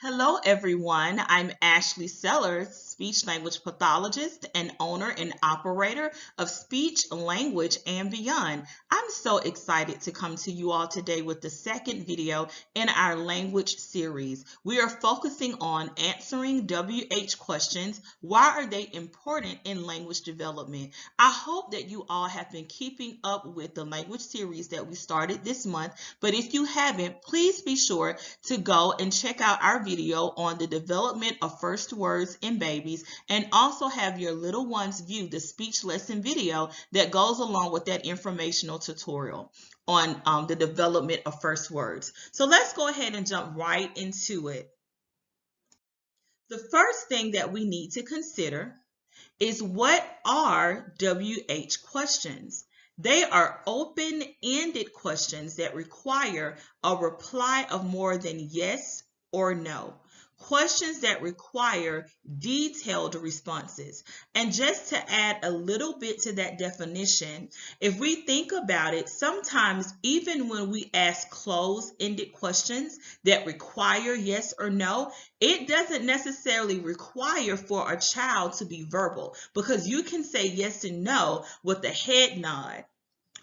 Hello, everyone. I'm Ashely Sellers, speech language pathologist and owner and operator of Speech, Language, and Beyond. I'm so excited to come to you all today with the second video in our language series. We are focusing on answering WH questions. Why are they important in language development? I hope that you all have been keeping up with the language series that we started this month, but if you haven't, please be sure to go and check out our video on the development of first words in babies, and also have your little ones view the speech lesson video that goes along with that informational tutorial on the development of first words. So let's go ahead and jump right into it. The first thing that we need to consider is, what are WH questions? They are open-ended questions that require a reply of more than yes or no. Questions that require detailed responses. And just to add a little bit to that definition, if we think about it, sometimes even when we ask closed-ended questions that require yes or no, it doesn't necessarily require for a child to be verbal, because you can say yes and no with a head nod,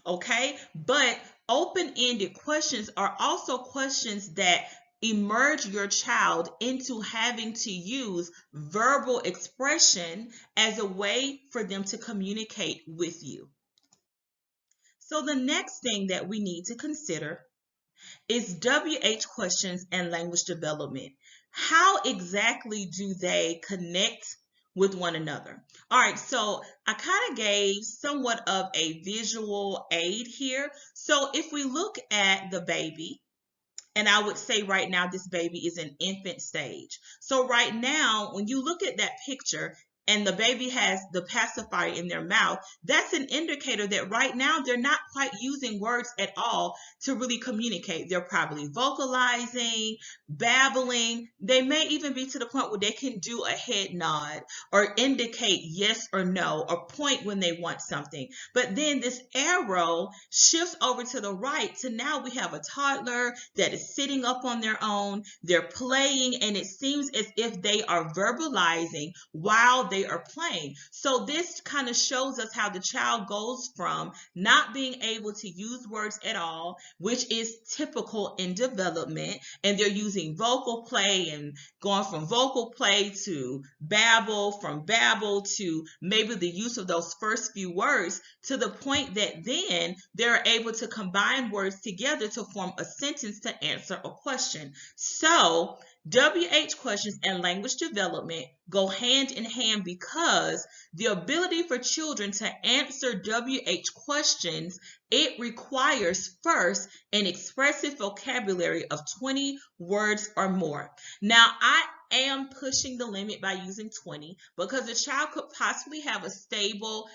okay? But open-ended questions are also questions that immerse your child into having to use verbal expression as a way for them to communicate with you. So the next thing that we need to consider is WH questions and language development. How exactly do they connect with one another? All right, so I kind of gave somewhat of a visual aid here. So if we look at the baby, and I would say right now this baby is in infant stage. So right now, when you look at that picture and the baby has the pacifier in their mouth, that's an indicator that right now they're not quite using words at all to really communicate. They're probably vocalizing, babbling. They may even be to the point where they can do a head nod or indicate yes or no or point when they want something. But then this arrow shifts over to the right, so now we have a toddler that is sitting up on their own. They're playing, and it seems as if they are verbalizing while they are playing. So this kind of shows us how the child goes from not being able to use words at all, which is typical in development, and they're using vocal play and going from vocal play to babble, from babble to maybe the use of those first few words, to the point that then they're able to combine words together to form a sentence to answer a question. So WH questions and language development go hand in hand, because the ability for children to answer WH questions, it requires first an expressive vocabulary of 20 words or more. Now, I am pushing the limit by using 20 because a child could possibly have a stable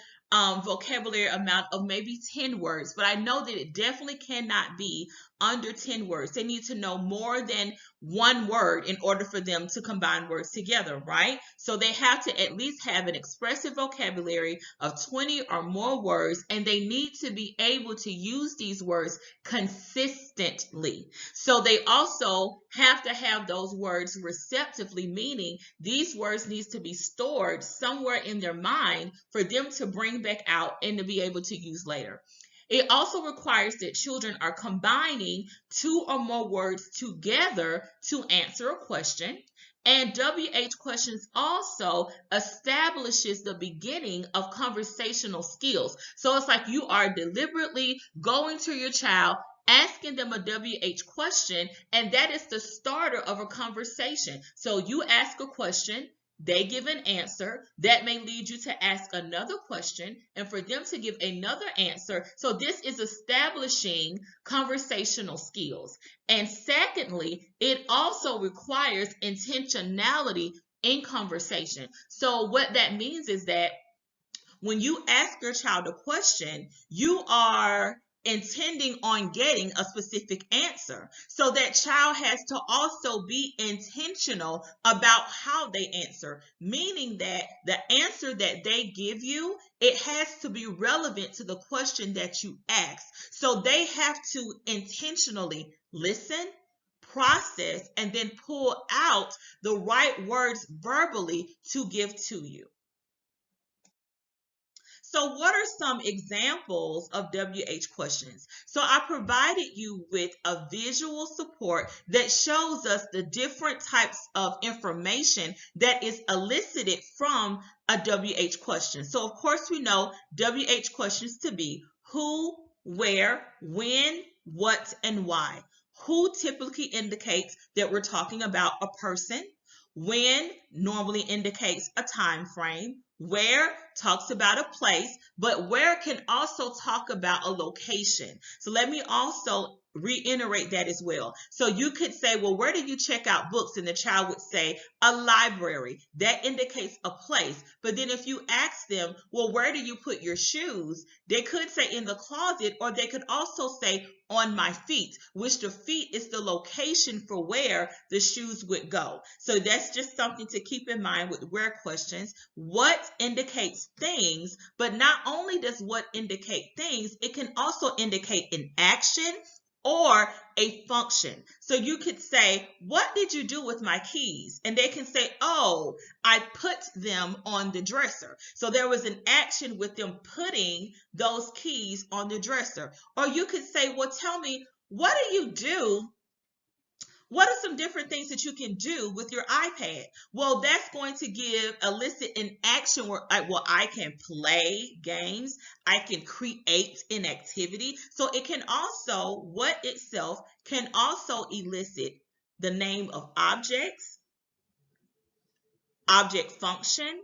vocabulary amount of maybe 10 words, but I know that it definitely cannot be under 10 words. They need to know more than one word in order for them to combine words together, right? So they have to at least have an expressive vocabulary of 20 or more words, and they need to be able to use these words consistently. So they also have to have those words receptively, meaning these words need to be stored somewhere in their mind for them to bring back out and to be able to use later. It also requires that children are combining 2 or more words together to answer a question. And WH questions also establishes the beginning of conversational skills. So it's like you are deliberately going to your child, asking them a WH question, and that is the starter of a conversation. So you ask a question, they give an answer. That may lead you to ask another question and for them to give another answer. So this is establishing conversational skills. And secondly, it also requires intentionality in conversation. So what that means is that when you ask your child a question, you are intending on getting a specific answer. So that child has to also be intentional about how they answer, meaning that the answer that they give you, it has to be relevant to the question that you ask. So they have to intentionally listen, process, and then pull out the right words verbally to give to you. So what are some examples of WH questions? So I provided you with a visual support that shows us the different types of information that is elicited from a WH question. So of course we know WH questions to be who, where, when, what, and why. Who typically indicates that we're talking about a person. When normally indicates a time frame. Where talks about a place, but where can also talk about a location. So let me also reiterate that as well. So you could say, well, where do you check out books? And the child would say, a library. That indicates a place. But then if you ask them, well, where do you put your shoes? They could say in the closet, or they could also say on my feet, which the feet is the location for where the shoes would go. So that's just something to keep in mind with where questions. What indicates things, but not only does what indicate things, it can also indicate an action or a function. So you could say, what did you do with my keys? And they can say, oh, I put them on the dresser. So there was an action with them putting those keys on the dresser. Or you could say, well, tell me, what do you do? What are some different things that you can do with your iPad? Well, that's going to elicit an action where, I can play games. I can create an activity. So it can also, what itself can also elicit the name of objects, object function,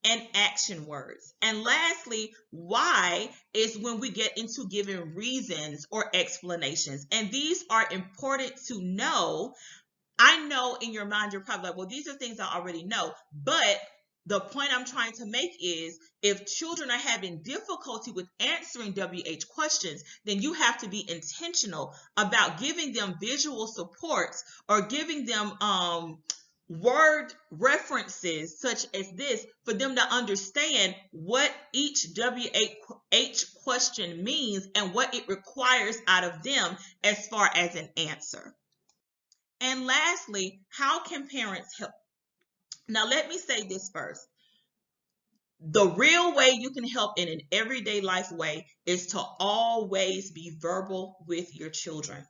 and action words. And lastly, why is when we get into giving reasons or explanations. And these are important to know. I know in your mind, you're probably like, well, these are things I already know. But the point I'm trying to make is if children are having difficulty with answering WH questions, then you have to be intentional about giving them visual supports or giving them word references such as this for them to understand what each WH question means and what it requires out of them as far as an answer. And lastly, how can parents help? Now, let me say this first. The real way you can help in an everyday life way is to always be verbal with your children.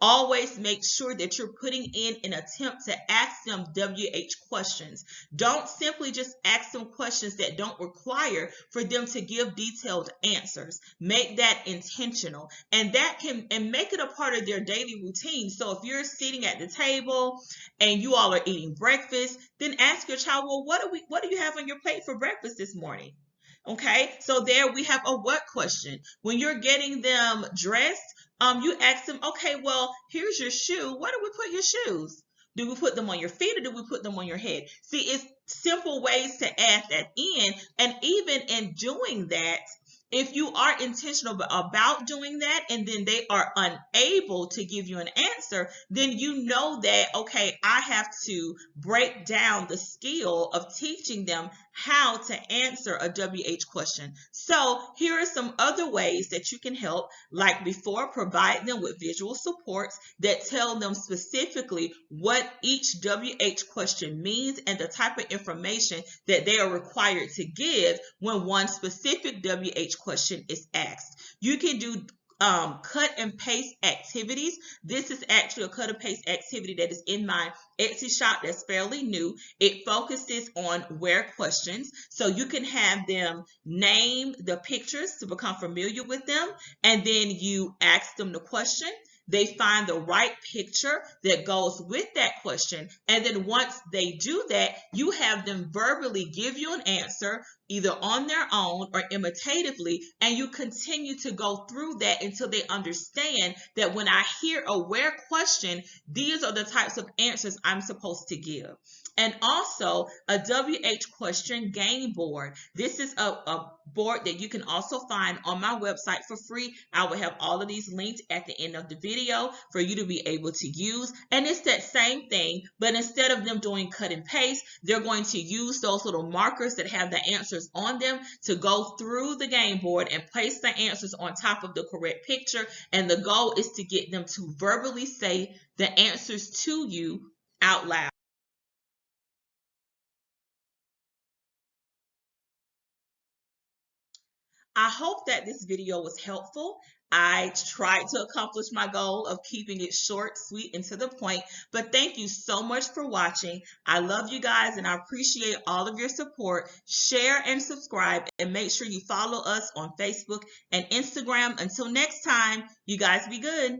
Always make sure that you're putting in an attempt to ask them WH questions. Don't simply just ask them questions that don't require for them to give detailed answers. Make that intentional, and make it a part of their daily routine. So if you're sitting at the table and you all are eating breakfast, then ask your child, well, what do you have on your plate for breakfast this morning? Okay, so there we have a what question. When you're getting them dressed, you ask them, okay, well, here's your shoe. Where do we put your shoes? Do we put them on your feet or do we put them on your head? See, it's simple ways to add that in. And even in doing that, if you are intentional about doing that and then they are unable to give you an answer, then you know that, okay, I have to break down the skill of teaching them how to answer a WH question. So here are some other ways that you can help. Like before, provide them with visual supports that tell them specifically what each WH question means and the type of information that they are required to give when one specific WH question is asked. You can do cut and paste activities. This is actually a cut and paste activity that is in my Etsy shop that's fairly new. It focuses on where questions. So you can have them name the pictures to become familiar with them, and then you ask them the question. They find the right picture that goes with that question. And then once they do that, you have them verbally give you an answer, either on their own or imitatively, and you continue to go through that until they understand that when I hear a where question, these are the types of answers I'm supposed to give. And also a WH question game board. This is a board that you can also find on my website for free. I will have all of these linked at the end of the video. video for you to be able to use. And it's that same thing, but instead of them doing cut and paste, they're going to use those little markers that have the answers on them to go through the game board and place the answers on top of the correct picture. And the goal is to get them to verbally say the answers to you out loud. I hope that this video was helpful. I tried to accomplish my goal of keeping it short, sweet, and to the point, but thank you so much for watching. I love you guys and I appreciate all of your support. Share and subscribe and make sure you follow us on Facebook and Instagram. Until next time, you guys be good.